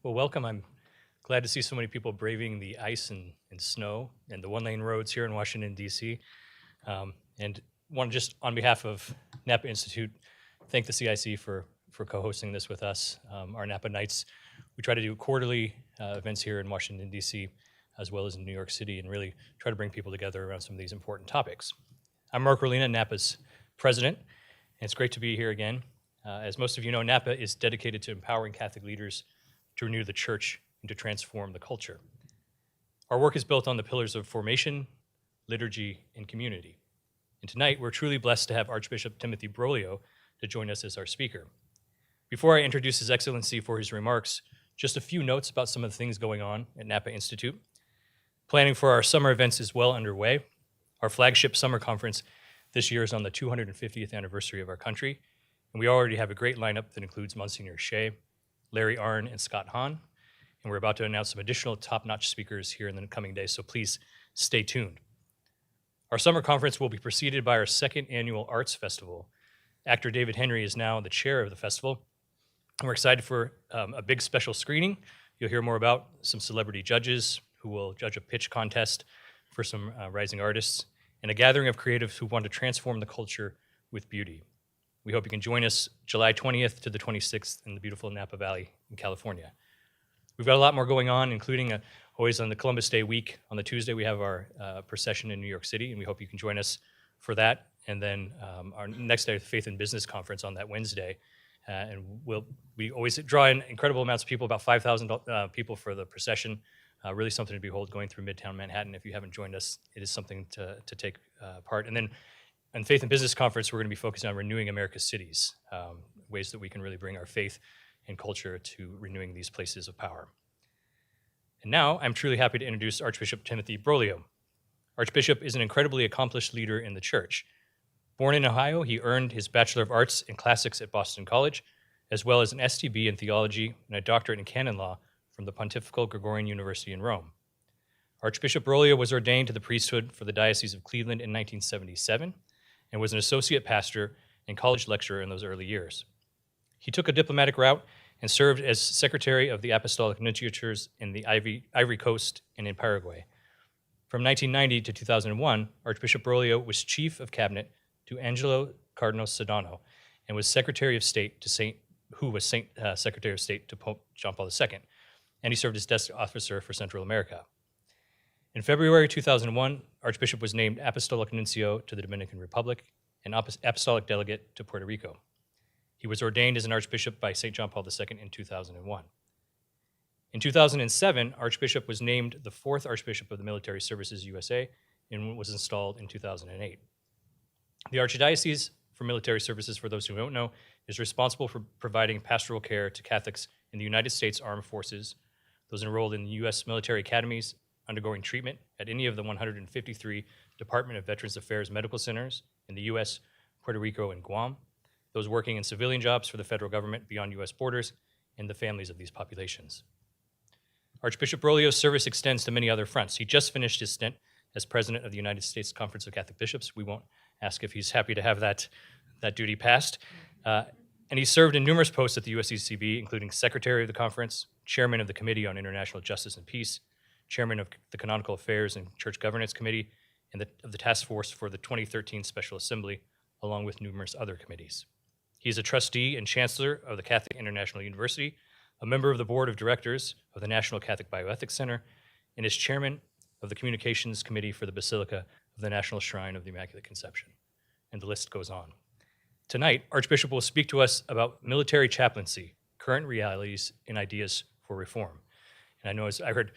Well, welcome. I'm glad to see so many people braving the ice and snow and the one-lane roads here in Washington, D.C. And want to just, on behalf of Napa Institute, thank the CIC for co-hosting this with us. Our Napa Nights, we try to do quarterly events here in Washington, D.C., as well as in New York City, and really try to bring people together around some of these important topics. I'm Mark Rolina, Napa's president, and it's great to be here again. As most of you know, Napa is dedicated to empowering Catholic leaders to renew the church and to transform the culture. Our work is built on the pillars of formation, liturgy, and community. And tonight, we're truly blessed to have Archbishop Timothy Broglio to join us as our speaker. Before I introduce His Excellency for his remarks, just a few notes about some of the things going on at Napa Institute. Planning for our summer events is well underway. Our flagship summer conference this year is on the 250th anniversary of our country, and we already have a great lineup that includes Monsignor Shea, Larry Arnn, and Scott Hahn, and we're about to announce some additional top-notch speakers here in the coming days, so please stay tuned. Our summer conference will be preceded by our second annual Arts Festival. Actor David Henry is now the chair of the festival, and we're excited for a big special screening. You'll hear more about some celebrity judges who will judge a pitch contest for some rising artists, and a gathering of creatives who want to transform the culture with beauty. We hope you can join us July 20th to the 26th in the beautiful Napa Valley in California. We've got a lot more going on, including always on the Columbus Day week. On the Tuesday, we have our procession in New York City, and we hope you can join us for that. And then our next day, Faith and Business Conference on that Wednesday. And we always draw in incredible amounts of people, about 5,000 people for the procession. Really something to behold going through Midtown Manhattan. If you haven't joined us, it is something to take part. And then on Faith and Business Conference, we're going to be focusing on renewing America's cities, ways that we can really bring our faith and culture to renewing these places of power. And now, I'm truly happy to introduce Archbishop Timothy Broglio. Archbishop is an incredibly accomplished leader in the church. Born in Ohio, he earned his Bachelor of Arts in Classics at Boston College, as well as an STB in Theology and a doctorate in Canon Law from the Pontifical Gregorian University in Rome. Archbishop Broglio was ordained to the priesthood for the Diocese of Cleveland in 1977, and was an associate pastor and college lecturer in those early years. He took a diplomatic route and served as secretary of the Apostolic Nunciatures in the Ivory Coast and in Paraguay. From 1990 to 2001, Archbishop Broglio was chief of cabinet to Angelo Cardinal Sodano and was Secretary of State to Secretary of State to Pope John Paul II, and he served as desk officer for Central America. In February 2001, Archbishop was named Apostolic Nuncio to the Dominican Republic and Apostolic Delegate to Puerto Rico. He was ordained as an Archbishop by St. John Paul II in 2001. In 2007, Archbishop was named the fourth Archbishop of the Military Services USA and was installed in 2008. The Archdiocese for Military Services, for those who don't know, is responsible for providing pastoral care to Catholics in the United States Armed Forces, those enrolled in the U.S. military academies, undergoing treatment at any of the 153 Department of Veterans Affairs medical centers in the U.S., Puerto Rico, and Guam, those working in civilian jobs for the federal government beyond U.S. borders, and the families of these populations. Archbishop Broglio's service extends to many other fronts. He just finished his stint as president of the United States Conference of Catholic Bishops. We won't ask if he's happy to have that duty passed. And he served in numerous posts at the USCCB, including secretary of the conference, chairman of the Committee on International Justice and Peace, chairman of the Canonical Affairs and Church Governance Committee, and of the Task Force for the 2013 Special Assembly, along with numerous other committees. He is a trustee and chancellor of the Catholic International University, a member of the board of directors of the National Catholic Bioethics Center, and is chairman of the Communications Committee for the Basilica of the National Shrine of the Immaculate Conception. And the list goes on. Tonight, Archbishop will speak to us about military chaplaincy, current realities, and ideas for reform. And I know as I heard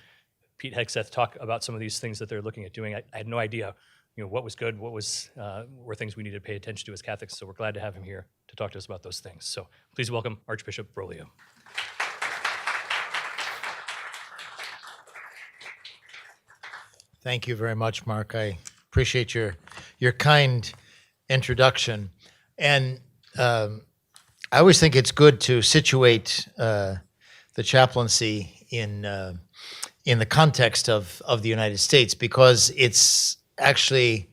Pete Hegseth talk about some of these things that they're looking at doing. I had no idea, what was good, what were things we needed to pay attention to as Catholics. So we're glad to have him here to talk to us about those things. So please welcome Archbishop Broglio. Thank you very much, Mark. I appreciate your kind introduction. And I always think it's good to situate the chaplaincy in the context of the United States, because it's actually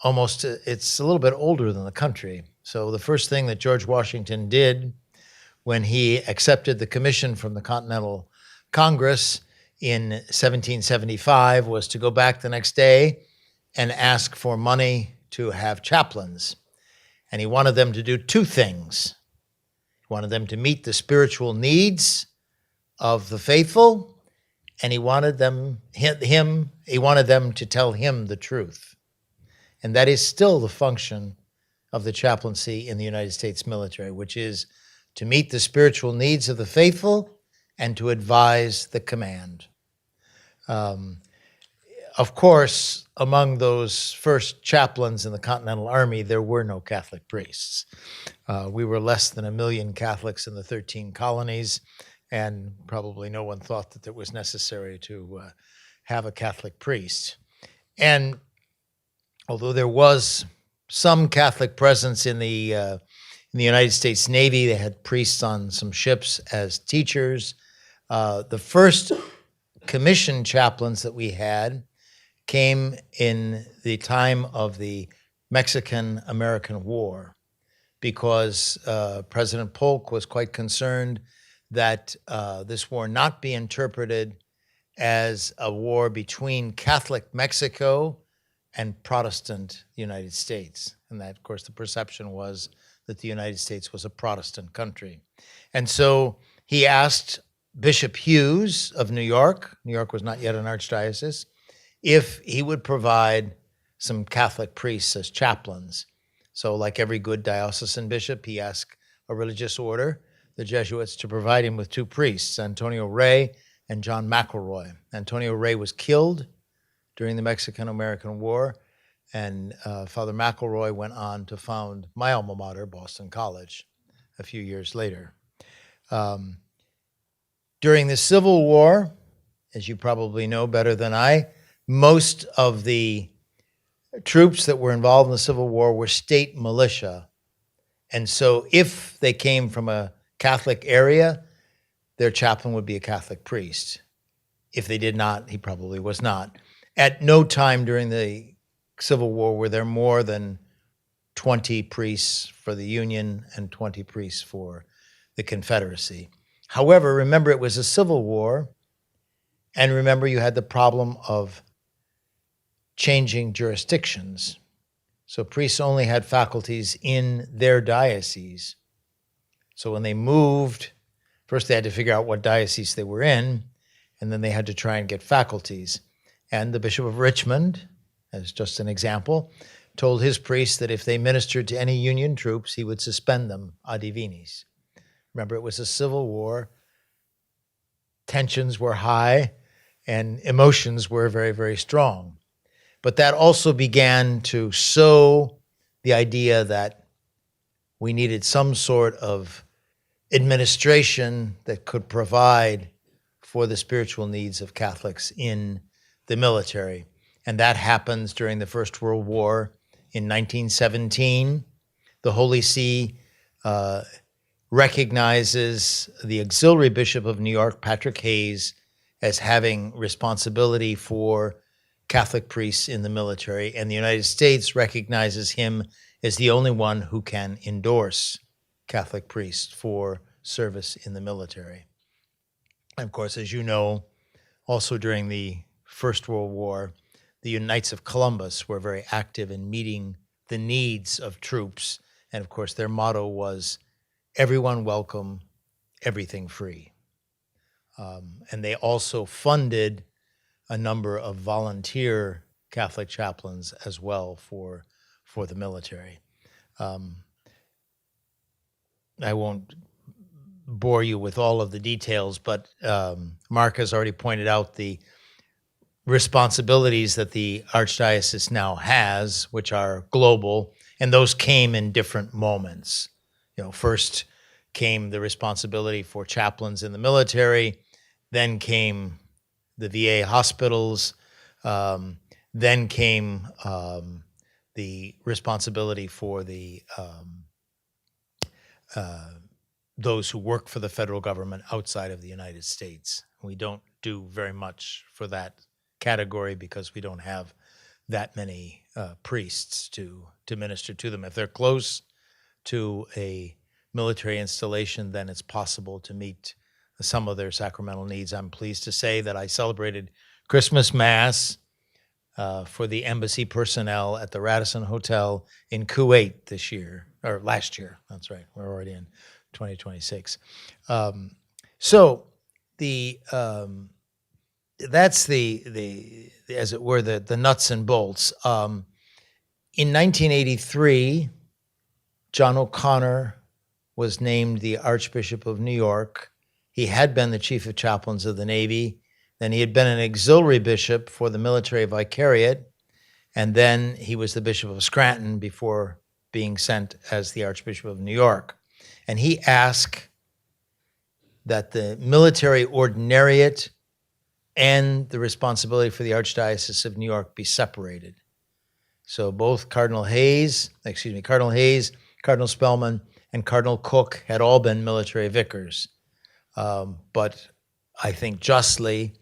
it's a little bit older than the country. So the first thing that George Washington did when he accepted the commission from the Continental Congress in 1775 was to go back the next day and ask for money to have chaplains. And he wanted them to do two things. He wanted them to meet the spiritual needs of the faithful, and he wanted them to tell him the truth. And that is still the function of the chaplaincy in the United States military, which is to meet the spiritual needs of the faithful and to advise the command. Of course, among those first chaplains in the Continental Army, there were no Catholic priests. We were less than 1 million Catholics in the 13 colonies, and probably no one thought that it was necessary to have a Catholic priest. And although there was some Catholic presence in the United States Navy, they had priests on some ships as teachers. The first commissioned chaplains that we had came in the time of the Mexican-American War, because President Polk was quite concerned that this war not be interpreted as a war between Catholic Mexico and Protestant United States. And that, of course, the perception was that the United States was a Protestant country. And so he asked Bishop Hughes of New York was not yet an archdiocese, if he would provide some Catholic priests as chaplains. So like every good diocesan bishop, he asked a religious order, the Jesuits, to provide him with two priests, Antonio Rey and John McElroy. Antonio Rey was killed during the Mexican-American War, and Father McElroy went on to found my alma mater, Boston College, a few years later. During the Civil War, as you probably know better than I, most of the troops that were involved in the Civil War were state militia. And so if they came from a Catholic area, their chaplain would be a Catholic priest. If they did not, he probably was not. At no time during the Civil War were there more than 20 priests for the Union and 20 priests for the Confederacy. However, remember, it was a civil war, and remember, you had the problem of changing jurisdictions. So priests only had faculties in their diocese. So when they moved, first they had to figure out what diocese they were in, and then they had to try and get faculties. And the Bishop of Richmond, as just an example, told his priests that if they ministered to any Union troops, he would suspend them a divinis. Remember, it was a civil war. Tensions were high, and emotions were very, very strong. But that also began to sow the idea that we needed some sort of administration that could provide for the spiritual needs of Catholics in the military. And that happens during the First World War in 1917. The Holy See recognizes the auxiliary bishop of New York, Patrick Hayes, as having responsibility for Catholic priests in the military, and the United States recognizes him as the only one who can endorse Catholic priests for service in the military. And of course, as you know, also during the First World War, the Knights of Columbus were very active in meeting the needs of troops, and of course, their motto was, everyone welcome, everything free. And they also funded a number of volunteer Catholic chaplains as well for the military. I won't bore you with all of the details, but Mark has already pointed out the responsibilities that the Archdiocese now has, which are global, and those came in different moments. First came the responsibility for chaplains in the military, then came the VA hospitals, then came the responsibility for the those who work for the federal government outside of the United States. We don't do very much for that category because we don't have that many priests to minister to them. If they're close to a military installation, then it's possible to meet some of their sacramental needs. I'm pleased to say that I celebrated Christmas Mass for the embassy personnel at the Radisson Hotel in Kuwait this year, or last year. That's right. We're already in 2026. So that's the as it were the nuts and bolts. In 1983, John O'Connor was named the Archbishop of New York. He had been the Chief of Chaplains of the Navy. Then he had been an auxiliary bishop for the military vicariate. And then he was the Bishop of Scranton before being sent as the Archbishop of New York. And he asked that the military ordinariate and the responsibility for the Archdiocese of New York be separated. So both Cardinal Hayes, Cardinal Spellman, and Cardinal Cook had all been military vicars. But I think justly,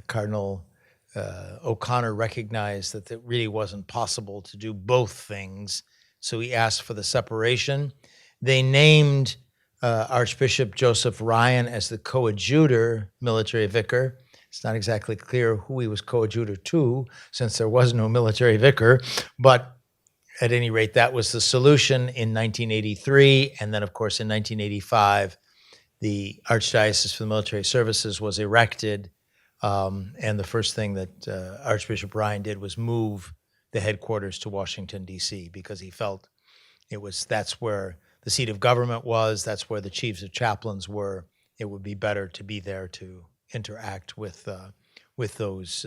Cardinal O'Connor recognized that it really wasn't possible to do both things, so he asked for the separation. They named Archbishop Joseph Ryan as the coadjutor military vicar. It's not exactly clear who he was coadjutor to, since there was no military vicar, but at any rate, that was the solution in 1983, and then, of course, in 1985, the Archdiocese for the Military Services was erected, and the first thing that Archbishop Ryan did was move the headquarters to Washington, D.C., because he felt that's where the seat of government was, that's where the chiefs of chaplains were. It would be better to be there to interact with those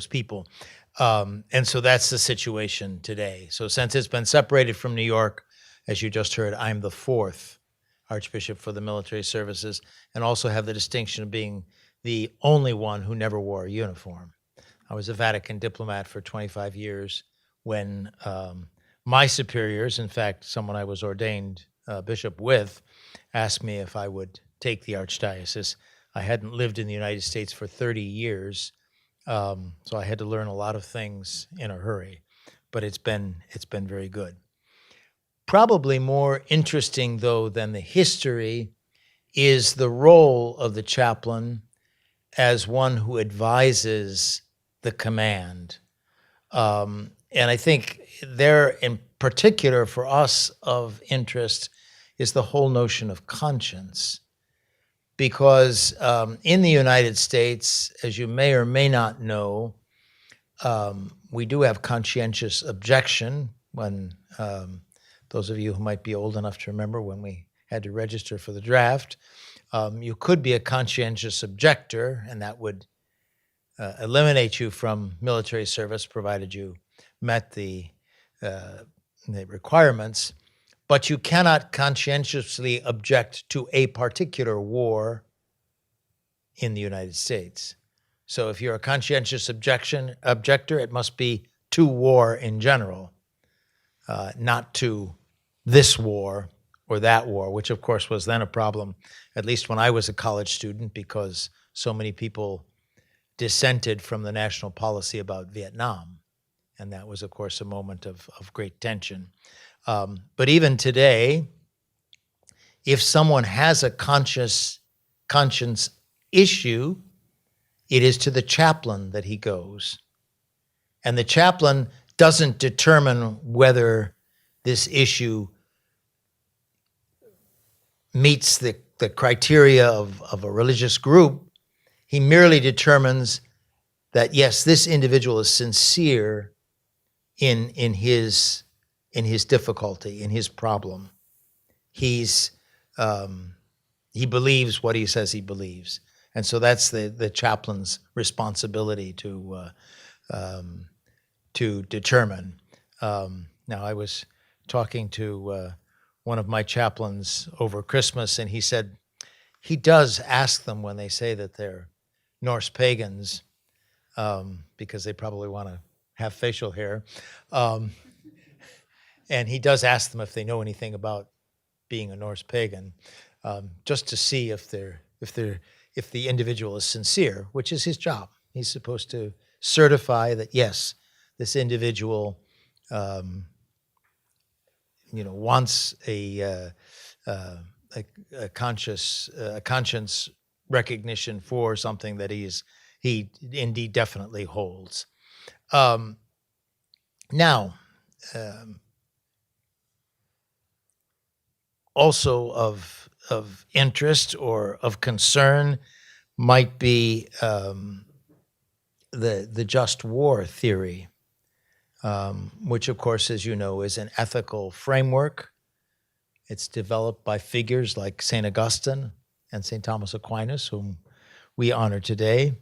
people. And so that's the situation today. So since it's been separated from New York, as you just heard, I'm the fourth Archbishop for the military services, and also have the distinction of being the only one who never wore a uniform. I was a Vatican diplomat for 25 years when my superiors, in fact, someone I was ordained bishop with, asked me if I would take the archdiocese. I hadn't lived in the United States for 30 years, so I had to learn a lot of things in a hurry, but it's been very good. Probably more interesting, though, than the history is the role of the chaplain as one who advises the command. And I think there, in particular for us of interest, is the whole notion of conscience. Because in the United States, as you may or may not know, we do have conscientious objection when those of you who might be old enough to remember when we had to register for the draft, you could be a conscientious objector, and that would eliminate you from military service, provided you met the requirements. But you cannot conscientiously object to a particular war in the United States. So if you're a conscientious objector, it must be to war in general, not to this war or that war, which of course was then a problem, at least when I was a college student, because so many people dissented from the national policy about Vietnam. And that was, of course, a moment of great tension. But even today, if someone has a conscience issue, it is to the chaplain that he goes. And the chaplain doesn't determine whether this issue meets the criteria of a religious group. He merely determines that, yes, this individual is sincere in his difficulty, in his problem. He believes what he says he believes. And so that's the chaplain's responsibility to determine. Now, I was talking to one of my chaplains over Christmas, and he said he does ask them when they say that they're Norse pagans, because they probably want to have facial hair. And he does ask them if they know anything about being a Norse pagan, just to see if the individual is sincere, which is his job. He's supposed to certify that, yes, this individual wants a conscience recognition for something that he indeed definitely holds. Now, also of interest or of concern might be the just war theory, which, of course, as you know, is an ethical framework. It's developed by figures like St. Augustine and St. Thomas Aquinas, whom we honor today,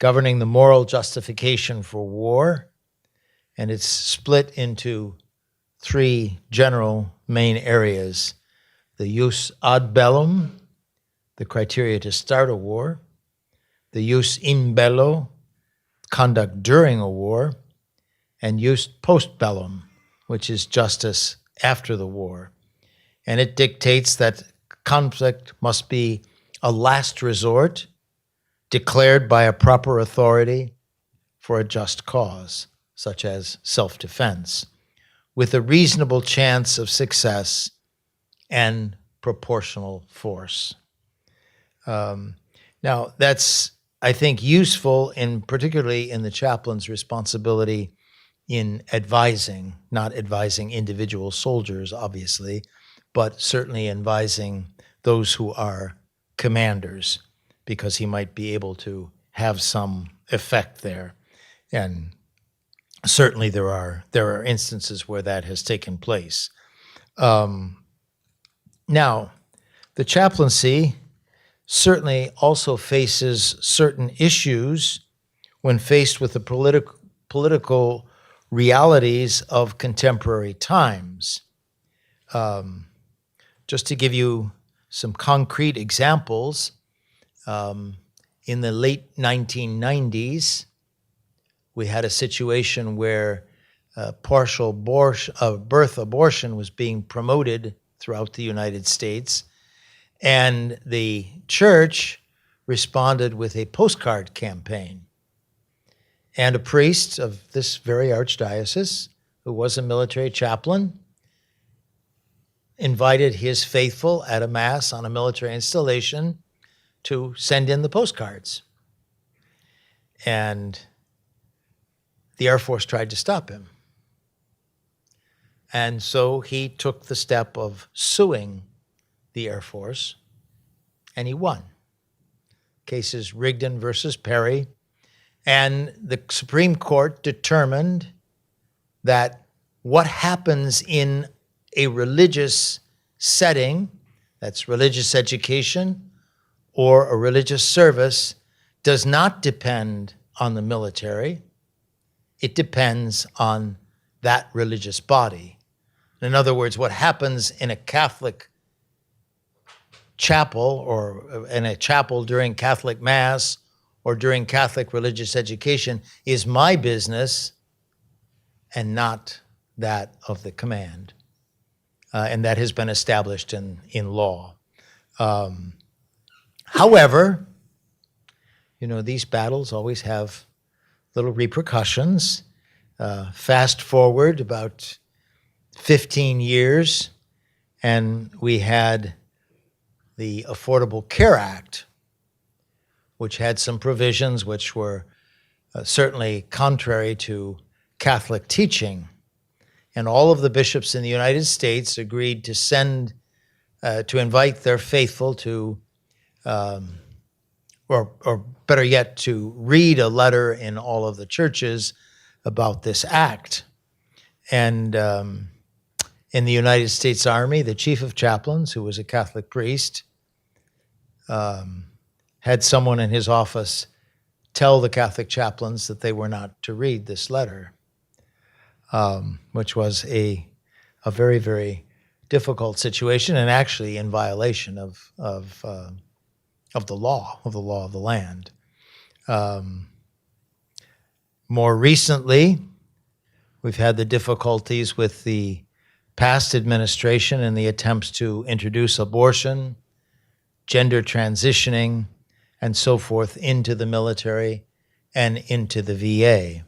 governing the moral justification for war. And it's split into three general main areas: the jus ad bellum, the criteria to start a war; the jus in bello, conduct during a war; and jus post bellum, which is justice after the war. And it dictates that conflict must be a last resort, declared by a proper authority for a just cause, such as self-defense, with a reasonable chance of success and proportional force. Now, that's, I think, useful particularly in the chaplain's responsibility in advising, not advising individual soldiers, obviously, but certainly advising those who are commanders, because he might be able to have some effect there. And certainly there are instances where that has taken place. Now, the chaplaincy certainly also faces certain issues when faced with the political realities of contemporary times. Just to give you some concrete examples, in the late 1990s, we had a situation where partial birth abortion was being promoted throughout the United States, and the church responded with a postcard campaign. And a priest of this very archdiocese, who was a military chaplain, invited his faithful at a mass on a military installation to send in the postcards. And the Air Force tried to stop him. And so he took the step of suing the Air Force, and he won. Case is Rigdon versus Perry. And the Supreme Court determined that what happens in a religious setting, that's religious education or a religious service, does not depend on the military. It depends on that religious body. In other words, what happens in a Catholic chapel or in a chapel during Catholic Mass or during Catholic religious education is my business and not that of the command. And that has been established in law. However, these battles always have little repercussions. Fast forward about 15 years, and we had the Affordable Care Act, which had some provisions which were certainly contrary to Catholic teaching. And all of the bishops in the United States agreed to to invite their faithful to, or better yet, to read a letter in all of the churches about this act. And in the United States Army, the chief of chaplains, who was a Catholic priest, had someone in his office tell the Catholic chaplains that they were not to read this letter, which was a very, very difficult situation, and actually in violation of the law of the land. More recently, we've had the difficulties with the past administration and the attempts to introduce abortion, gender transitioning, and so forth into the military and into the VA.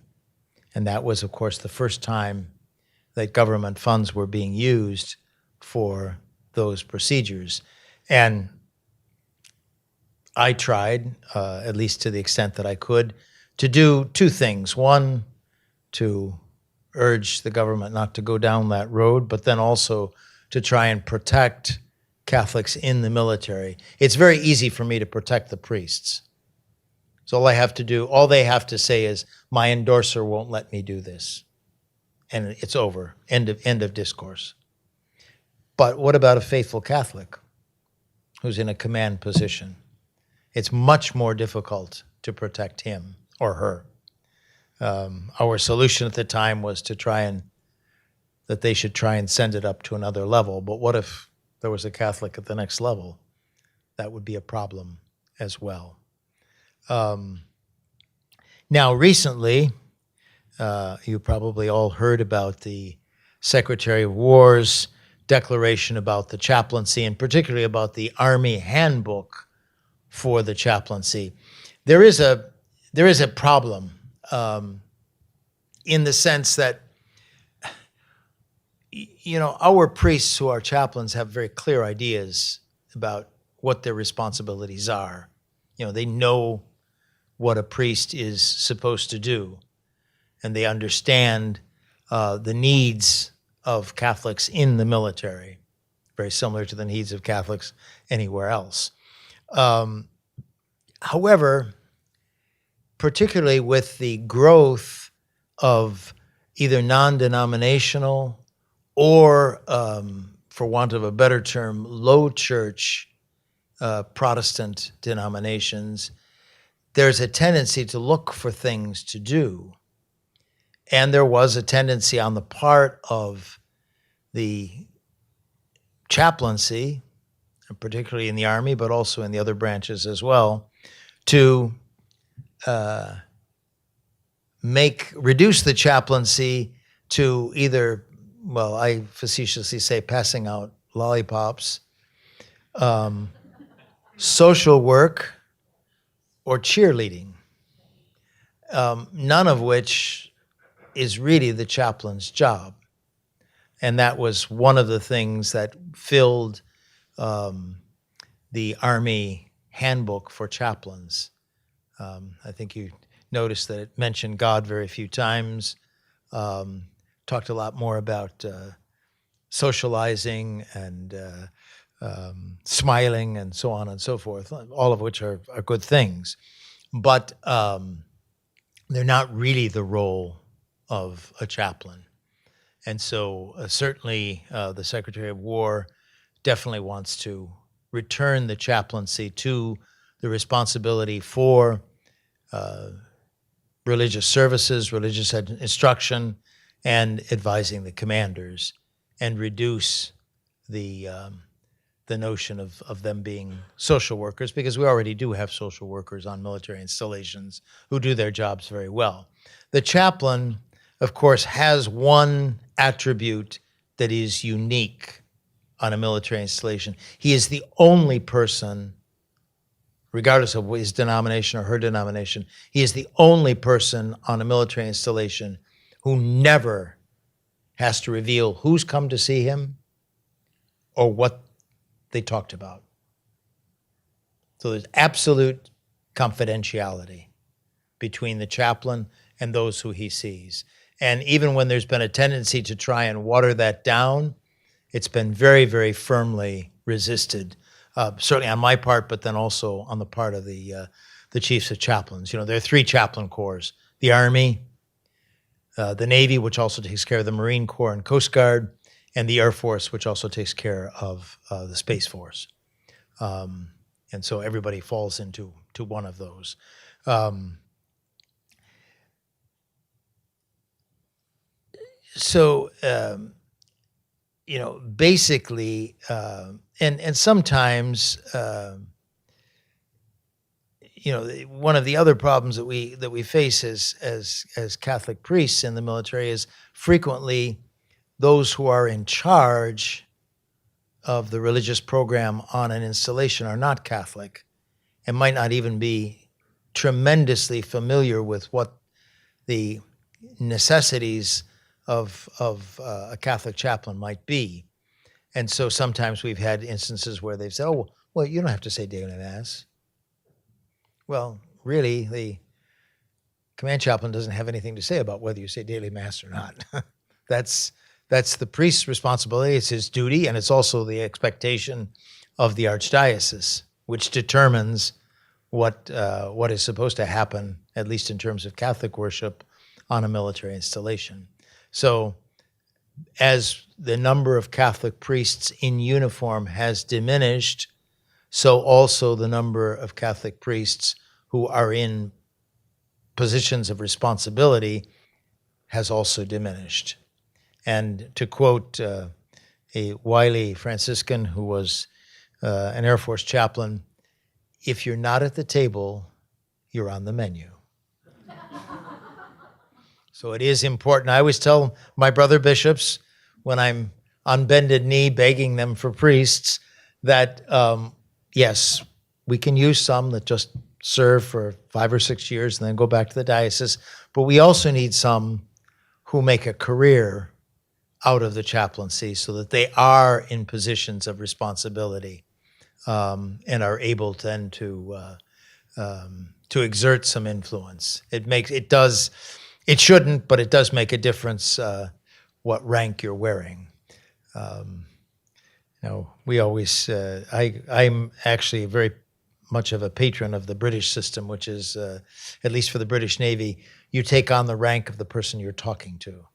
And that was, of course, the first time that government funds were being used for those procedures. And I tried, at least to the extent that I could, to do two things. One, to urge the government not to go down that road, but then also to try and protect Catholics in the military. It's very easy for me to protect the priests. So all I have to do, all they have to say is, my endorser won't let me do this. And it's over. End of discourse. But what about a faithful Catholic who's in a command position? It's much more difficult to protect him or her. Our solution at the time was to that they should try and send it up to another level. But what if there was a Catholic at the next level? That would be a problem as well. Now, recently, you probably all heard about the Secretary of War's declaration about the chaplaincy, and particularly about the Army handbook for the chaplaincy. There is a problem in the sense that, our priests who are chaplains have very clear ideas about what their responsibilities are. They know what a priest is supposed to do, and they understand the needs of Catholics in the military, very similar to the needs of Catholics anywhere else. However, particularly with the growth of either non-denominational or, for want of a better term, low church Protestant denominations, there's a tendency to look for things to do. And there was a tendency on the part of the chaplaincy, particularly in the Army, but also in the other branches as well, to reduce the chaplaincy to either, well, I facetiously say passing out lollipops, social work, or cheerleading, none of which is really the chaplain's job. And that was one of the things that filled the Army handbook for chaplains. I think you noticed that it mentioned God very few times, talked a lot more about socializing and smiling and so on and so forth, all of which are good things. But they're not really the role of a chaplain. And so certainly the Secretary of War definitely wants to return the chaplaincy to the responsibility for religious services, religious instruction, and advising the commanders, and reduce the notion of them being social workers, because we already do have social workers on military installations who do their jobs very well. The chaplain, of course, has one attribute that is unique on a military installation. He is the only person, regardless of his denomination or her denomination, he is the only person on a military installation who never has to reveal who's come to see him or what they talked about. So there's absolute confidentiality between the chaplain and those who he sees. And even when there's been a tendency to try and water that down, it's been very, very firmly resisted, certainly on my part, but then also on the part of the chiefs of chaplains. There are three chaplain corps: the Army, the Navy, which also takes care of the Marine Corps and Coast Guard, and the Air Force, which also takes care of the Space Force. And so everybody falls into one of those. Basically, and sometimes, one of the other problems that we face as Catholic priests in the military is frequently those who are in charge of the religious program on an installation are not Catholic and might not even be tremendously familiar with what the necessities of a Catholic chaplain might be. And so sometimes we've had instances where they've said, oh, well, you don't have to say daily mass. Well, really, the command chaplain doesn't have anything to say about whether you say daily mass or not. That's the priest's responsibility. It's his duty, and it's also the expectation of the archdiocese, which determines what is supposed to happen, at least in terms of Catholic worship, on a military installation. So as the number of Catholic priests in uniform has diminished, so also the number of Catholic priests who are in positions of responsibility has also diminished. And to quote a wily Franciscan who was an Air Force chaplain, if you're not at the table, you're on the menu. So it is important. I always tell my brother bishops when I'm on bended knee begging them for priests that, yes, we can use some that just serve for 5 or 6 years and then go back to the diocese, but we also need some who make a career out of the chaplaincy so that they are in positions of responsibility and are able then to exert some influence. It shouldn't, but it does make a difference what rank you're wearing. We always, I'm actually very much of a patron of the British system, which is, at least for the British Navy, you take on the rank of the person you're talking to.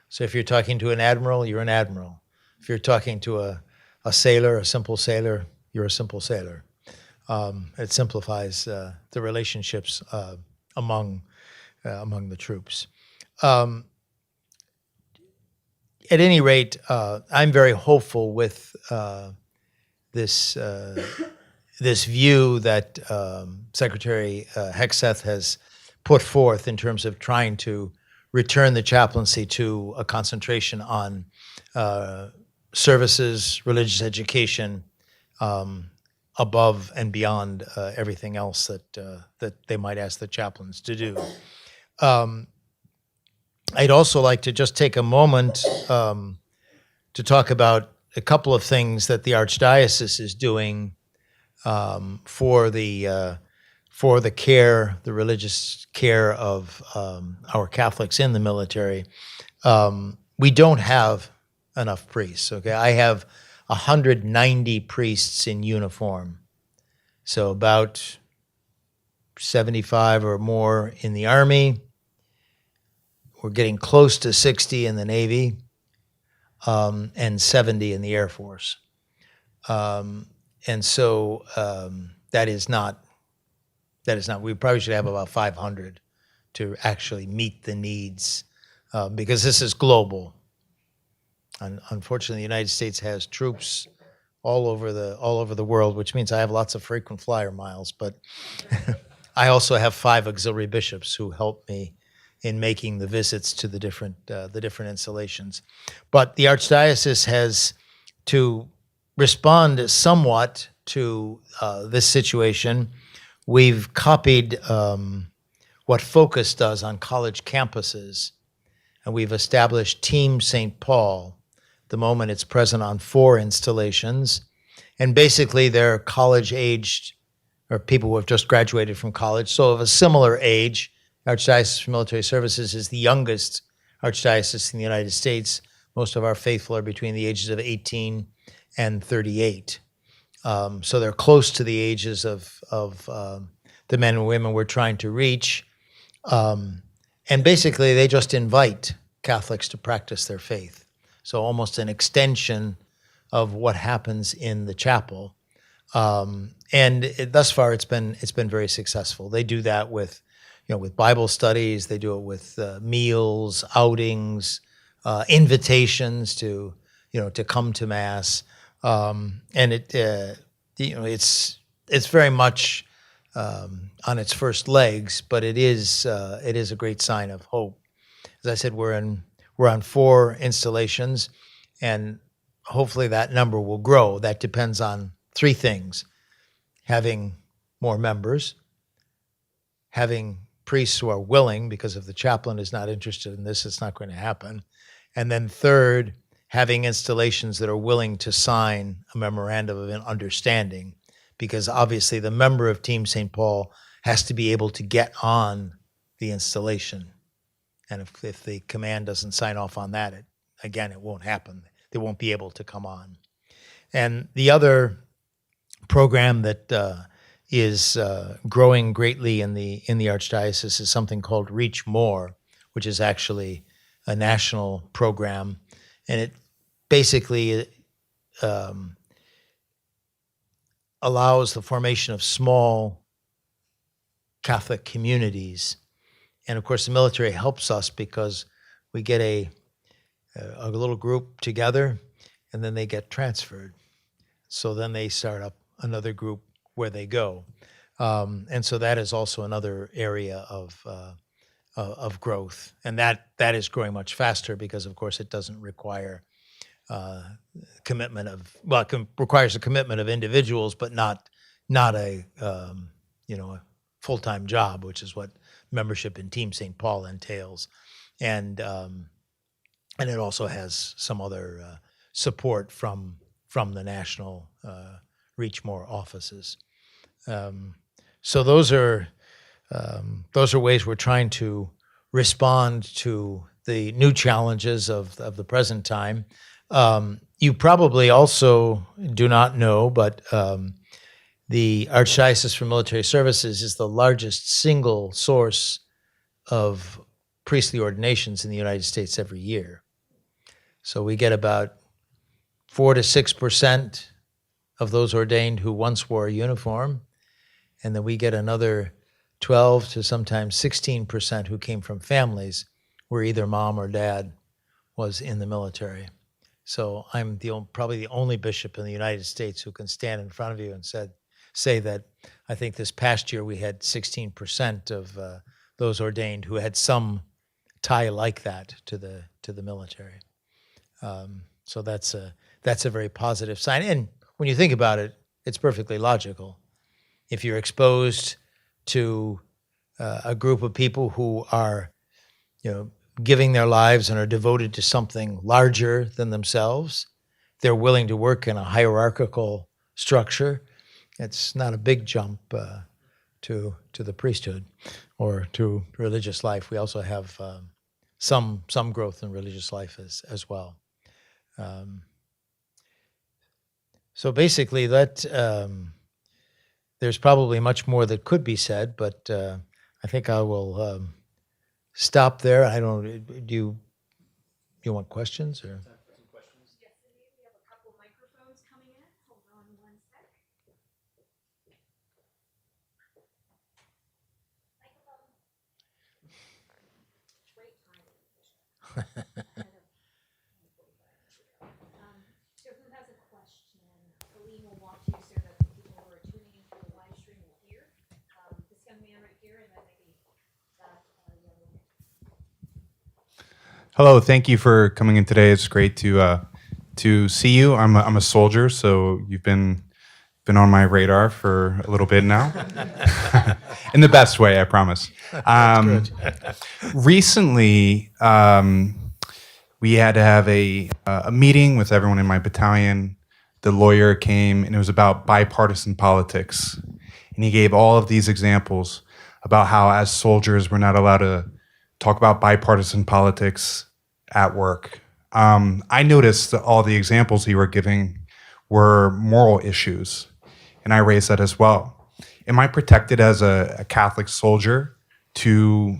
So if you're talking to an admiral, you're an admiral. If you're talking to a sailor, a simple sailor, you're a simple sailor. It simplifies the relationships among the troops. At any rate, I'm very hopeful with this view that Secretary Hegseth has put forth in terms of trying to return the chaplaincy to a concentration on services, religious education, above and beyond everything else that they might ask the chaplains to do. I'd also like to just take a moment to talk about a couple of things that the Archdiocese is doing for the care, the religious care of our Catholics in the military. We don't have enough priests, okay? I have 190 priests in uniform, so about 75 or more in the Army. We're getting close to 60 in the Navy, and 70 in the Air Force. And so that is not, we probably should have about 500 to actually meet the needs, because this is global. And unfortunately, the United States has troops all over the world, which means I have lots of frequent flyer miles, but I also have 5 auxiliary bishops who help me in making the visits to the different installations. But the Archdiocese has to respond somewhat to this situation. We've copied what Focus does on college campuses, and we've established Team St. Paul. At the moment, it's present on 4 installations, and basically they're college-aged, or people who have just graduated from college, so of a similar age. Archdiocese for Military Services is the youngest archdiocese in the United States. Most of our faithful are between the ages of 18 and 38. So they're close to the ages of the men and women we're trying to reach. And basically, they just invite Catholics to practice their faith. So almost an extension of what happens in the chapel. Thus far, it's been very successful. They do that with Bible studies. They do it with meals, outings, invitations to come to Mass. And it's very much on its first legs, but it is a great sign of hope. As I said, we're on 4 installations, and hopefully that number will grow. That depends on 3 things: having more members, having priests who are willing, because if the chaplain is not interested in this, it's not going to happen, and then third, having installations that are willing to sign a memorandum of understanding, because obviously the member of Team St. Paul has to be able to get on the installation. And if the command doesn't sign off on that, it won't happen. They won't be able to come on. And the other program that is growing greatly in the Archdiocese is something called Reach More, which is actually a national program, and it basically allows the formation of small Catholic communities. And of course, the military helps us because we get a little group together, and then they get transferred. So then they start up another group where they go. And so that is also another area of growth. And that is growing much faster because, of course, it doesn't require commitment of, well, it requires a commitment of individuals, but not a, a full-time job, which is what membership in Team St. Paul entails. And it also has some other support from the national Reach More offices. So those are ways we're trying to respond to the new challenges of the present time. You probably also do not know, but the Archdiocese for Military Services is the largest single source of priestly ordinations in the United States every year. So we get about 4 to 6% of those ordained who once wore a uniform, and then we get another 12 to sometimes 16% who came from families where either mom or dad was in the military. So I'm probably the only bishop in the United States who can stand in front of you and say that I think this past year we had 16% of those ordained who had some tie like that to the military. So that's a very positive sign. And when you think about it, it's perfectly logical. If you're exposed to a group of people who are, giving their lives and are devoted to something larger than themselves, they're willing to work in a hierarchical structure. It's not a big jump to the priesthood or to religious life. We also have some growth in religious life as well. So basically, there's probably much more that could be said, but I think I will stop there. I don't. Do you want questions or? Yes, we have a couple microphones coming in. Hold on one sec. Microphone. Great timing. So who has a question? Colleen will walk you so that the people who are tuning into the live stream will hear. This young man right here, and then maybe that young woman. Hello, thank you for coming in today. It's great to see you. I'm a soldier, so you've been on my radar for a little bit now, in the best way, I promise. That's good. Recently, we had to have a meeting with everyone in my battalion. The lawyer came, and it was about bipartisan politics, and he gave all of these examples about how, as soldiers, we're not allowed to talk about bipartisan politics at work. I noticed that all the examples you were giving were moral issues, and I raised that as well. Am I protected as a Catholic soldier to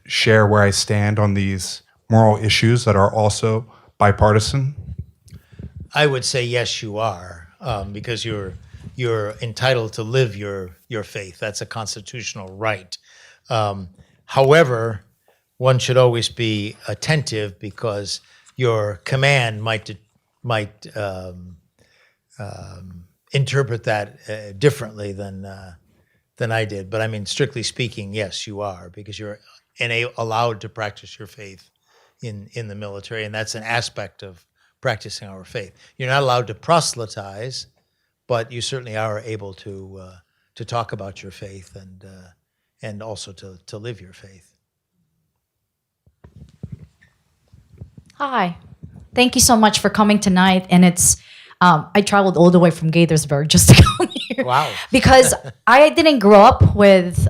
share where I stand on these moral issues that are also bipartisan? I would say yes, you are, because you're entitled to live your faith. That's a constitutional right. However, one should always be attentive because your command might interpret that differently than I did. But I mean, strictly speaking, yes, you are, because you're allowed to practice your faith in the military, and that's an aspect of practicing our faith. You're not allowed to proselytize, but you certainly are able to talk about your faith and also to live your faith. Hi, Thank you so much for coming tonight. And it's, I traveled all the way from Gaithersburg just to come here. Wow. Because I didn't grow up with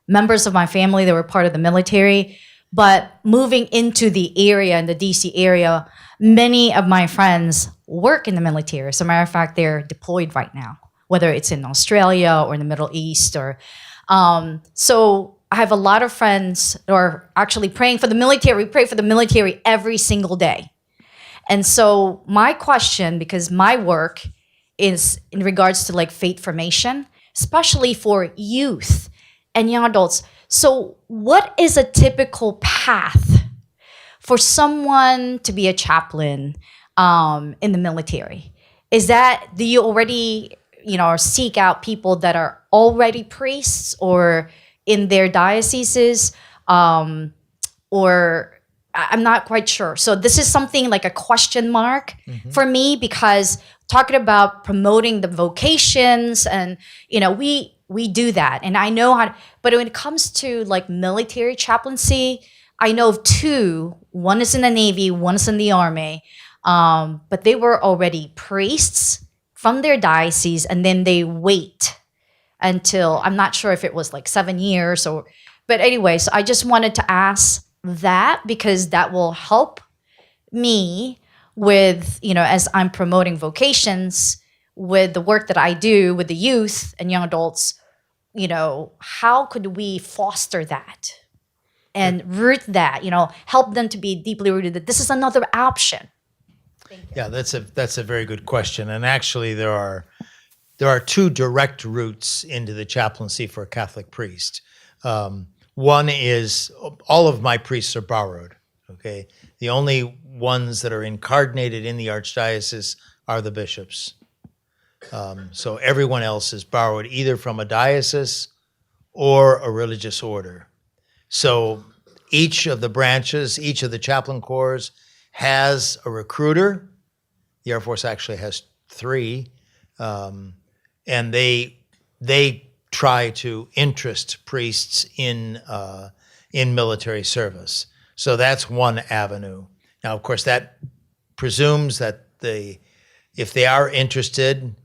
members of my family that were part of the military, but moving into the area, in the DC area, many of my friends work in the military. As a matter of fact, they're deployed right now, whether it's in Australia or in the Middle East. Or so I have a lot of friends who are actually praying for the military. We pray for the military every single day. And so my question, because my work is in regards to like faith formation, especially for youth and young adults. So what is a typical path for someone to be a chaplain in the military? Is that, do you already, seek out people that are already priests or in their dioceses, or I'm not quite sure. So this is something like a question mark for me, because talking about promoting the vocations and, we do that. And I know how, but when it comes to like military chaplaincy, I know of two. One is in the Navy, one is in the Army. But they were already priests from their diocese, and then they wait until, I'm not sure if it was like 7 years or, but anyway, so I just wanted to ask that, because that will help me with, as I'm promoting vocations with the work that I do with the youth and young adults, how could we foster that and root that, help them to be deeply rooted that this is another option. Yeah, that's a very good question. And actually there are two direct routes into the chaplaincy for a Catholic priest. One is all of my priests are borrowed, okay? The only ones that are incarnated in the archdiocese are the bishops. So everyone else is borrowed either from a diocese or a religious order. So each of the branches, each of the chaplain corps has a recruiter. The Air Force actually has 3, and they try to interest priests in military service. So that's one avenue. Now, of course, that presumes that if they are interested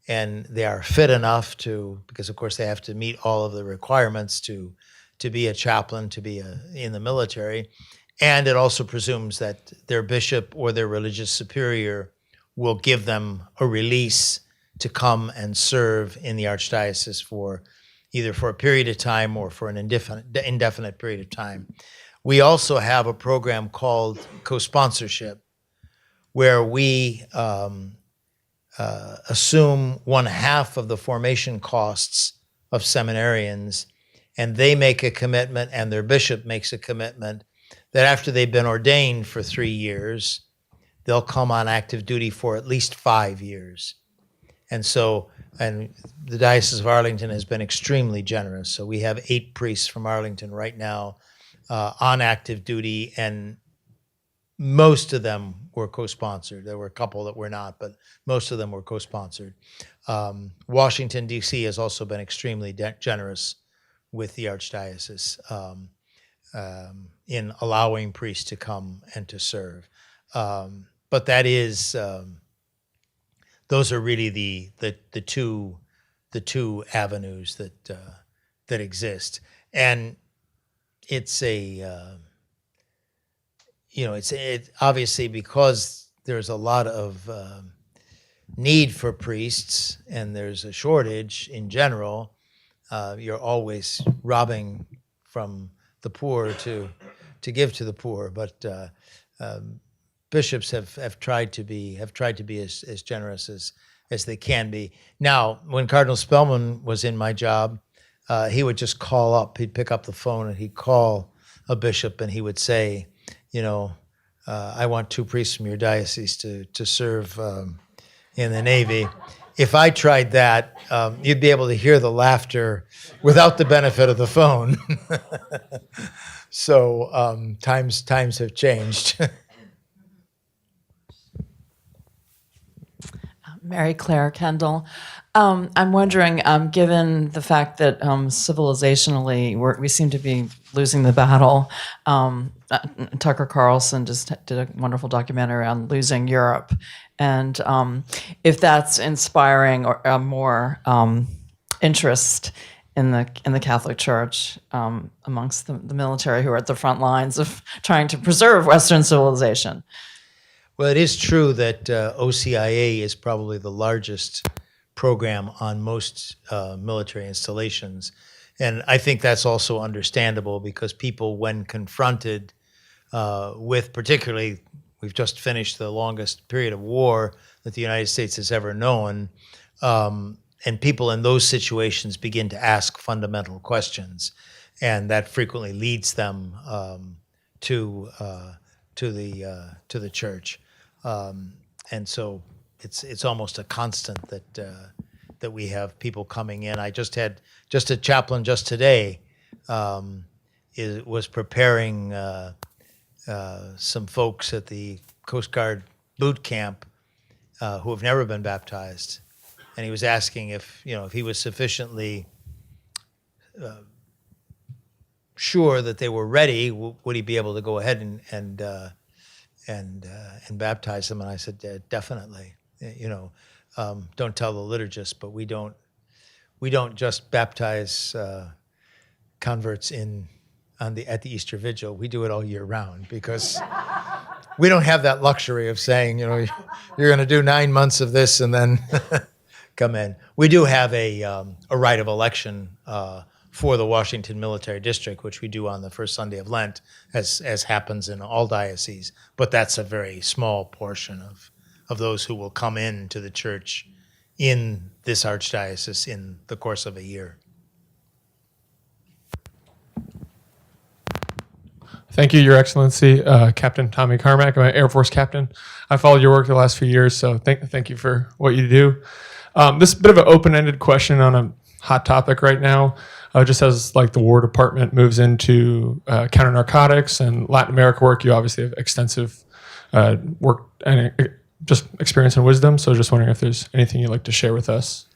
and they are fit enough to, because of course they have to meet all of the requirements to be a chaplain, to be in the military, and it also presumes that their bishop or their religious superior will give them a release to come and serve in the archdiocese for either for a period of time or for an indefinite period of time. We also have a program called co-sponsorship, where we assume 1/2 of the formation costs of seminarians, and they make a commitment and their bishop makes a commitment that after they've been ordained for 3 years, they'll come on active duty for at least 5 years. And the Diocese of Arlington has been extremely generous. So we have 8 priests from Arlington right now on active duty, and most of them were co-sponsored. There were a couple that were not, but most of them were co-sponsored. Washington, D.C. has also been extremely generous with the Archdiocese in allowing priests to come and to serve. But that is, those are really the two avenues that exist. And it's it's obviously because there's a lot of need for priests and there's a shortage in general, you're always robbing from the poor to give to the poor. But bishops have tried to be as generous as they can be. Now, when Cardinal Spellman was in my job, he would just call up. He'd pick up the phone and he'd call a bishop and he would say, I want 2 priests from your diocese to serve in the Navy. If I tried that, you'd be able to hear the laughter without the benefit of the phone. So times have changed. Mary Claire Kendall. I'm wondering, given the fact that civilizationally we seem to be losing the battle, Tucker Carlson just did a wonderful documentary on losing Europe, and if that's inspiring or more interest in the Catholic Church amongst the military who are at the front lines of trying to preserve Western civilization. Well, it is true that OCIA is probably the largest program on most military installations. And I think that's also understandable because people, when confronted with particularly, we've just finished the longest period of war that the United States has ever known, and people in those situations begin to ask fundamental questions. And that frequently leads them to the church. And so it's almost a constant that we have people coming in. I just had a chaplain just today was preparing some folks at the Coast Guard boot camp who have never been baptized, and he was asking if he was sufficiently sure that they were ready, would he be able to go ahead and baptize them? And I said, definitely. Don't tell the liturgist, but we don't just baptize converts at the Easter Vigil. We do it all year round because we don't have that luxury of saying, you're going to do 9 months of this and then come in. We do have a rite of election for the Washington Military District, which we do on the first Sunday of Lent, as happens in all dioceses. But that's a very small portion of those who will come into the church in this archdiocese in the course of a year. Thank you, Your Excellency, Captain Tommy Carmack. I'm an Air Force captain. I followed your work the last few years, so thank you for what you do. This is a bit of an open-ended question on a hot topic right now. Just as like the War Department moves into counter narcotics and Latin America work, you obviously have extensive work and just experience and wisdom. So just wondering if there's anything you'd like to share with us.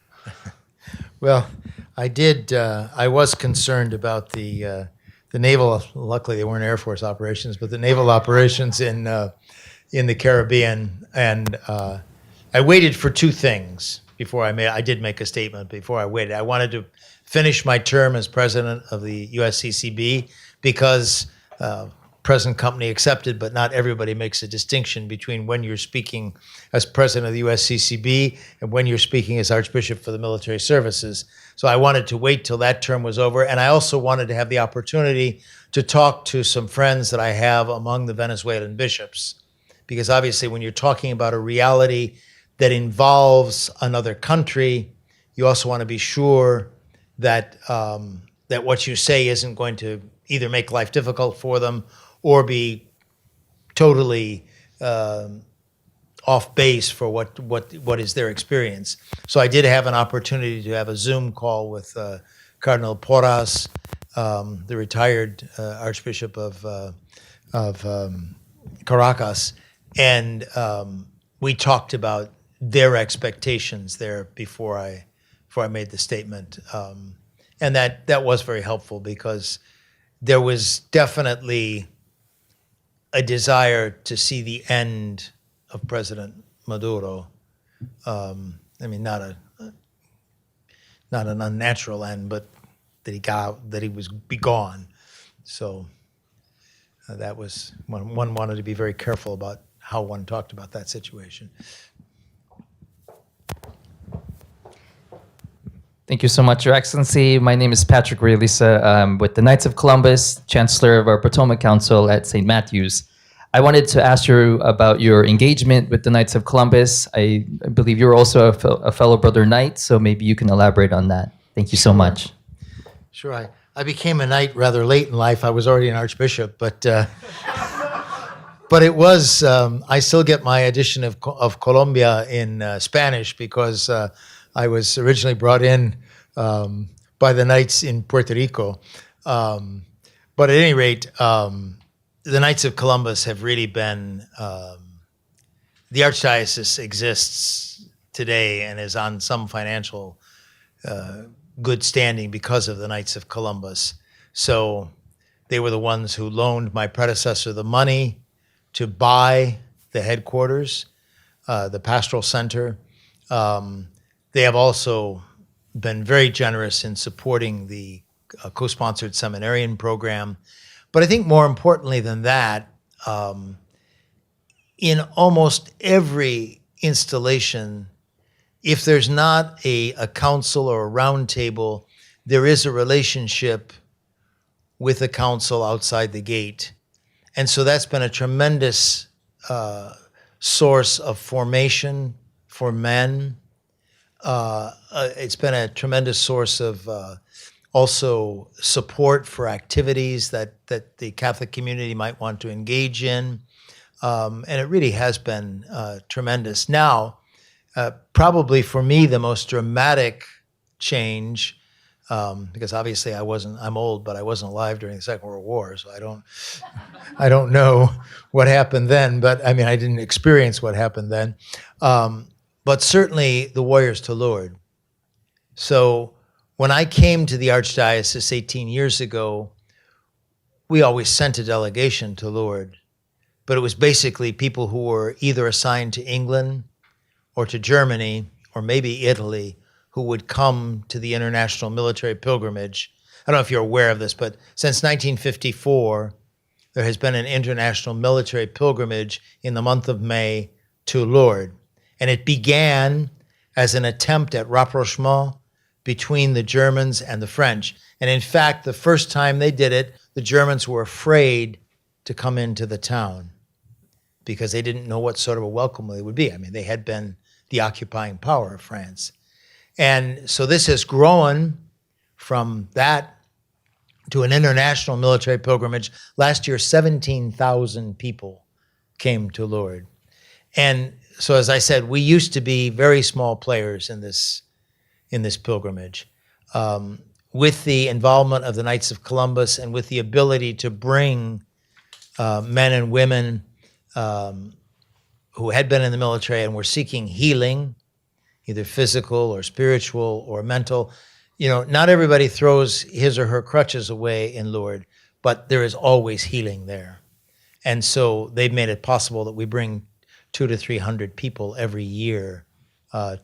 Well, I did. I was concerned about the naval. Luckily, they weren't Air Force operations, but the naval operations in the Caribbean. And I waited for two things before I did make a statement. Before I waited, I wanted to finish my term as president of the USCCB because present company accepted, but not everybody makes a distinction between when you're speaking as president of the USCCB and when you're speaking as Archbishop for the Military Services. So I wanted to wait till that term was over, and I also wanted to have the opportunity to talk to some friends that I have among the Venezuelan bishops, because obviously when you're talking about a reality that involves another country, you also want to be sure that that what you say isn't going to either make life difficult for them or be totally off base for what is their experience. So I did have an opportunity to have a Zoom call with Cardinal Porras, the retired Archbishop of Caracas, and we talked about their expectations there before I made the statement, and that was very helpful because there was definitely a desire to see the end of President Maduro. I mean, not an unnatural end, but that he was be gone. So that was one wanted to be very careful about how one talked about that situation. Thank you so much, Your Excellency. My name is Patrick Realisa. I'm with the Knights of Columbus, Chancellor of our Potomac Council at St. Matthew's. I wanted to ask you about your engagement with the Knights of Columbus. I believe you're also a fellow brother knight, so maybe you can elaborate on that. Thank you so much. Sure. I became a knight rather late in life. I was already an archbishop, but it was, I still get my edition of Colombia in Spanish because I was originally brought in by the Knights in Puerto Rico. But at any rate, the Knights of Columbus have really been, the Archdiocese exists today and is on some financial good standing because of the Knights of Columbus. So they were the ones who loaned my predecessor the money to buy the headquarters, the Pastoral Center. They have also been very generous in supporting the co-sponsored seminarian program. But I think more importantly than that, in almost every installation, if there's not a council or a round table, there is a relationship with the council outside the gate. And so that's been a tremendous source of formation for men. It's been a tremendous source of also support for activities that the Catholic community might want to engage in. And it really has been tremendous. Now, probably for me, the most dramatic change, because obviously I'm old, but I wasn't alive during the Second World War, so I don't know what happened then, but I mean, I didn't experience what happened then. But certainly the Warriors to Lourdes. So when I came to the Archdiocese 18 years ago, we always sent a delegation to Lourdes, but it was basically people who were either assigned to England or to Germany or maybe Italy who would come to the international military pilgrimage. I don't know if you're aware of this, but since 1954, there has been an international military pilgrimage in the month of May to Lourdes. And it began as an attempt at rapprochement between the Germans and the French. And in fact, the first time they did it, the Germans were afraid to come into the town because they didn't know what sort of a welcome they would be. I mean, they had been the occupying power of France. And so this has grown from that to an international military pilgrimage. Last year, 17,000 people came to Lourdes. And so, as I said, we used to be very small players in this pilgrimage. With the involvement of the Knights of Columbus and with the ability to bring men and women who had been in the military and were seeking healing, either physical or spiritual or mental. You know, not everybody throws his or her crutches away in Lourdes, but there is always healing there. And so they've made it possible that we bring 200 to 300 people every year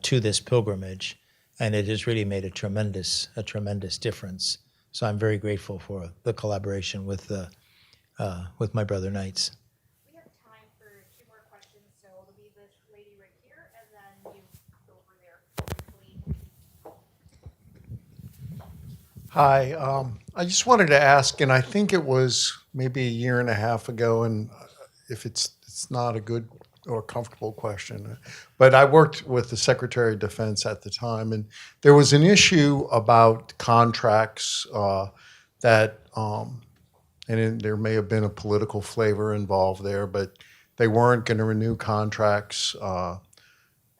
to this pilgrimage, and it has really made a tremendous difference. So I'm very grateful for the collaboration with my brother Knights. We have time for 2 more questions, so it'll be this lady right here, and then you go over there quickly. Hi, I just wanted to ask, and I think it was maybe a year and a half ago, and if it's not a good or comfortable question, but I worked with the Secretary of Defense at the time, and there was an issue about contracts that, and there may have been a political flavor involved there, but they weren't going to renew contracts.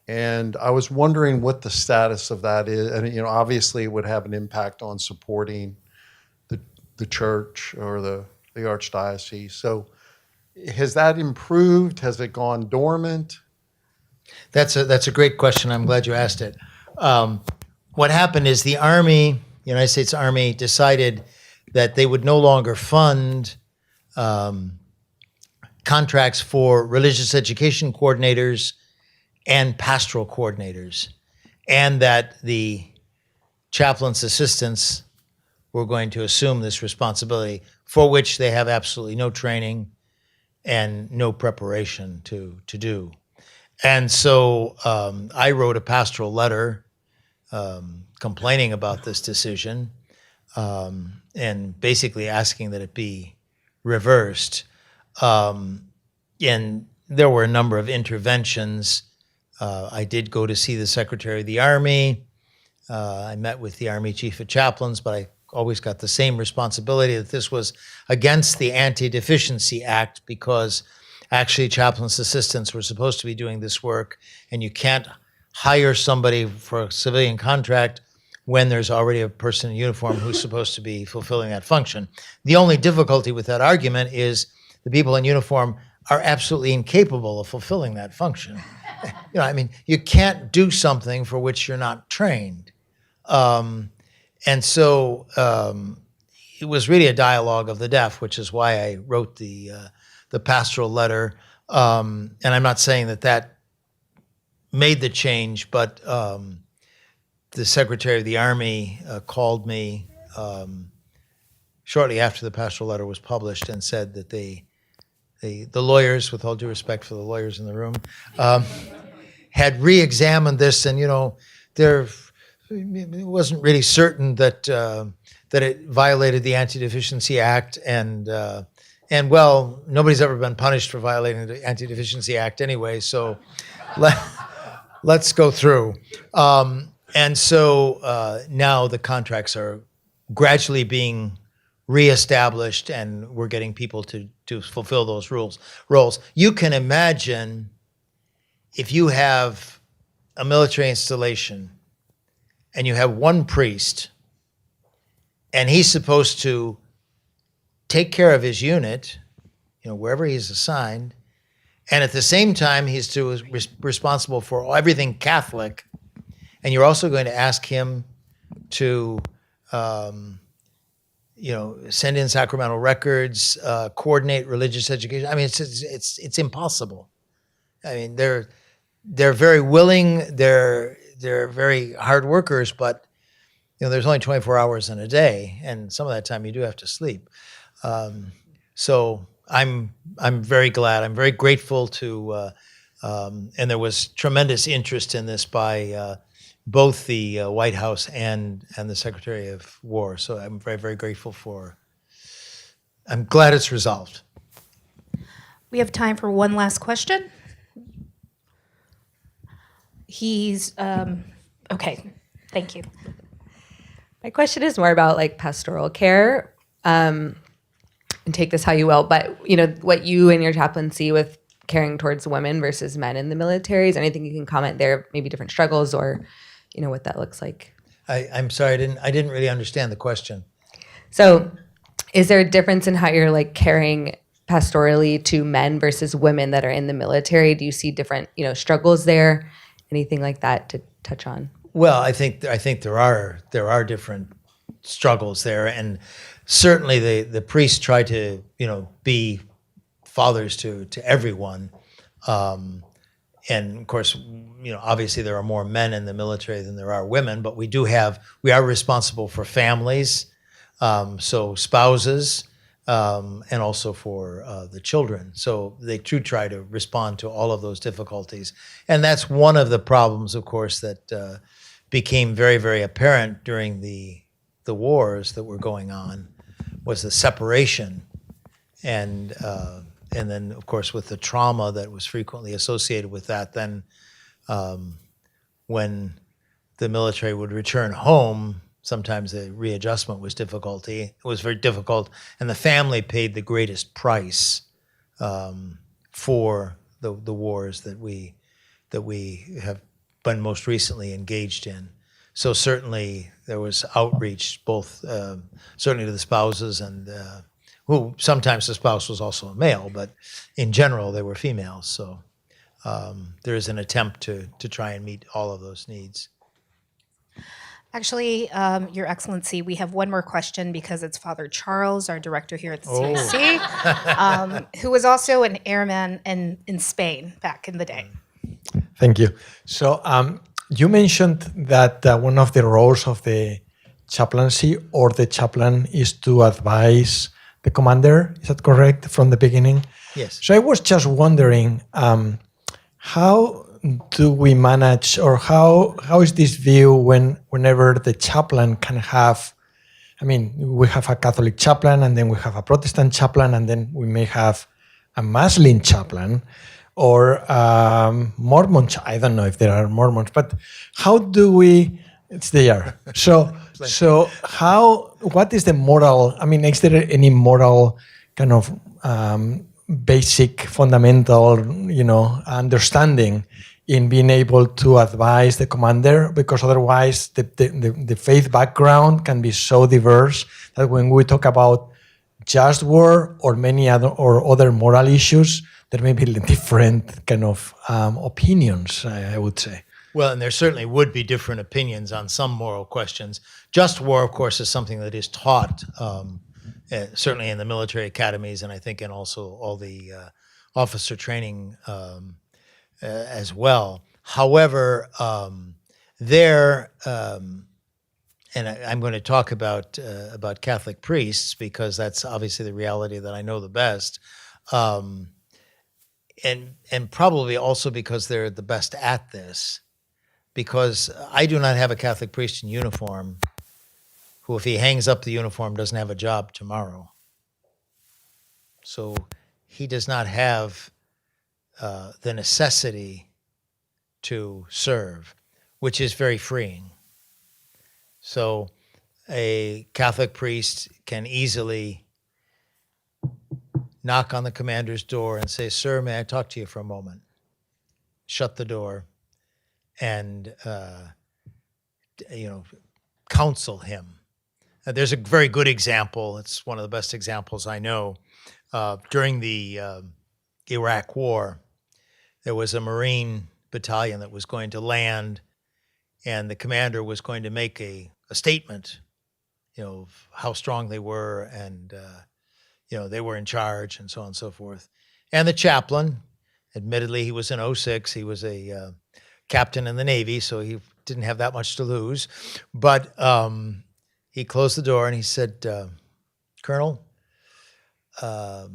And I was wondering what the status of that is. And, you know, obviously it would have an impact on supporting the church or the archdiocese. So has that improved? Has it gone dormant? That's a great question. I'm glad you asked it. What happened is the Army, United States Army, decided that they would no longer fund contracts for religious education coordinators and pastoral coordinators, and that the chaplain's assistants were going to assume this responsibility, for which they have absolutely no training and no preparation to do. And so I wrote a pastoral letter complaining about this decision and basically asking that it be reversed. And there were a number of interventions. I did go to see the Secretary of the Army. I met with the Army Chief of Chaplains, but I always got the same responsibility that this was against the Anti-Deficiency Act, because actually chaplains' assistants were supposed to be doing this work, and you can't hire somebody for a civilian contract when there's already a person in uniform who's supposed to be fulfilling that function. The only difficulty with that argument is the people in uniform are absolutely incapable of fulfilling that function. I mean, you can't do something for which you're not trained. And so it was really a dialogue of the deaf, which is why I wrote the pastoral letter. And I'm not saying that made the change, but the Secretary of the Army called me shortly after the pastoral letter was published and said that the lawyers, with all due respect for the lawyers in the room, had re-examined this, and it wasn't really certain that it violated the Anti-Deficiency Act, and well, nobody's ever been punished for violating the Anti-Deficiency Act anyway, so let's go through. And so now the contracts are gradually being reestablished, and we're getting people to fulfill those roles. You can imagine if you have a military installation and you have one priest, and he's supposed to take care of his unit, wherever he's assigned, and at the same time he's responsible for everything Catholic, and you're also going to ask him to send in sacramental records, coordinate religious education. I mean, it's impossible. I mean, they're very willing, they're very hard workers, but there's only 24 hours in a day, and some of that time you do have to sleep. So I'm very glad. I'm very grateful to, and there was tremendous interest in this by both the White House and the Secretary of War. So I'm very, very grateful I'm glad it's resolved. We have time for one last question. He's, okay, thank you. My question is more about pastoral care, and take this how you will, but what you and your chaplaincy with caring towards women versus men in the military, is there anything you can comment there, maybe different struggles or what that looks like? I'm sorry, I didn't really understand the question. So is there a difference in how you're caring pastorally to men versus women that are in the military? Do you see different, struggles there? Anything like that to touch on? Well, I think there are different struggles there, and certainly the priests try to be fathers to everyone, and of course obviously there are more men in the military than there are women, but we are responsible for families, so spouses, and also for the children. So they do try to respond to all of those difficulties, and that's one of the problems, of course, that became very, very apparent during the wars that were going on, was the separation, and then of course with the trauma that was frequently associated with that. Then when the military would return home, sometimes the readjustment was difficulty. It was very difficult, and the family paid the greatest price for the wars that we have been most recently engaged in. So certainly there was outreach, both certainly to the spouses, and who sometimes the spouse was also a male, but in general they were females. So there is an attempt to try and meet all of those needs. Actually, Your Excellency, we have one more question because it's Father Charles, our director here at the CAC, who was also an airman in Spain back in the day. Thank you. So you mentioned that one of the roles of the chaplaincy or the chaplain is to advise the commander. Is that correct from the beginning? Yes. So I was just wondering, how do we manage, or how is this view whenever the chaplain can have, we have a Catholic chaplain, and then we have a Protestant chaplain, and then we may have a Muslim chaplain, or Mormon, I don't know if there are Mormons, but how do we, it's there. So what is the moral, is there any moral kind of basic, fundamental, understanding in being able to advise the commander? Because otherwise the faith background can be so diverse that when we talk about just war or many other moral issues, there may be different kind of opinions, I would say. Well, and there certainly would be different opinions on some moral questions. Just war, of course, is something that is taught, certainly in the military academies, and I think in also all the officer training as well. However, and I'm going to talk about Catholic priests because that's obviously the reality that I know the best, and probably also because they're the best at this. Because I do not have a Catholic priest in uniform who, if he hangs up the uniform, doesn't have a job tomorrow. So he does not have the necessity to serve, which is very freeing. So a Catholic priest can easily knock on the commander's door and say, "Sir, may I talk to you for a moment?" Shut the door and counsel him. There's a very good example. It's one of the best examples I know. During the Iraq War, there was a Marine battalion that was going to land, and the commander was going to make a statement, of how strong they were, and they were in charge, and so on and so forth. And the chaplain, admittedly, he was in 06. He was a captain in the Navy, so he didn't have that much to lose. But he closed the door and he said, "Colonel, how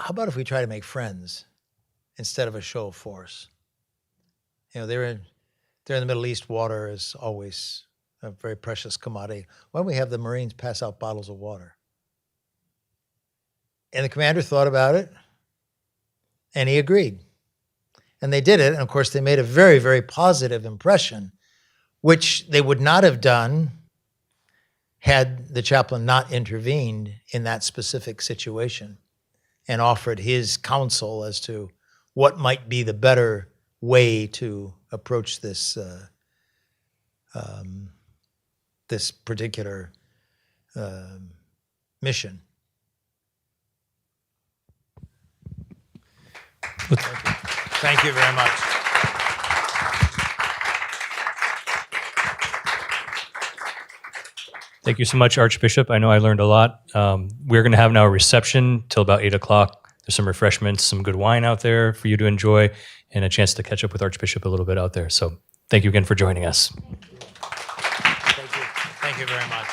about if we try to make friends instead of a show of force?" They're in the Middle East. Water is always a very precious commodity. Why don't we have the Marines pass out bottles of water? And the commander thought about it, and he agreed. And they did it, and of course they made a very, very positive impression, which they would not have done had the chaplain not intervened in that specific situation and offered his counsel as to what might be the better way to approach this this particular mission. Thank you very much. Thank you so much, Archbishop. I know I learned a lot. We're going to have now a reception till about 8 o'clock. There's some refreshments, some good wine out there for you to enjoy, and a chance to catch up with Archbishop a little bit out there. So thank you again for joining us. Thank you very much.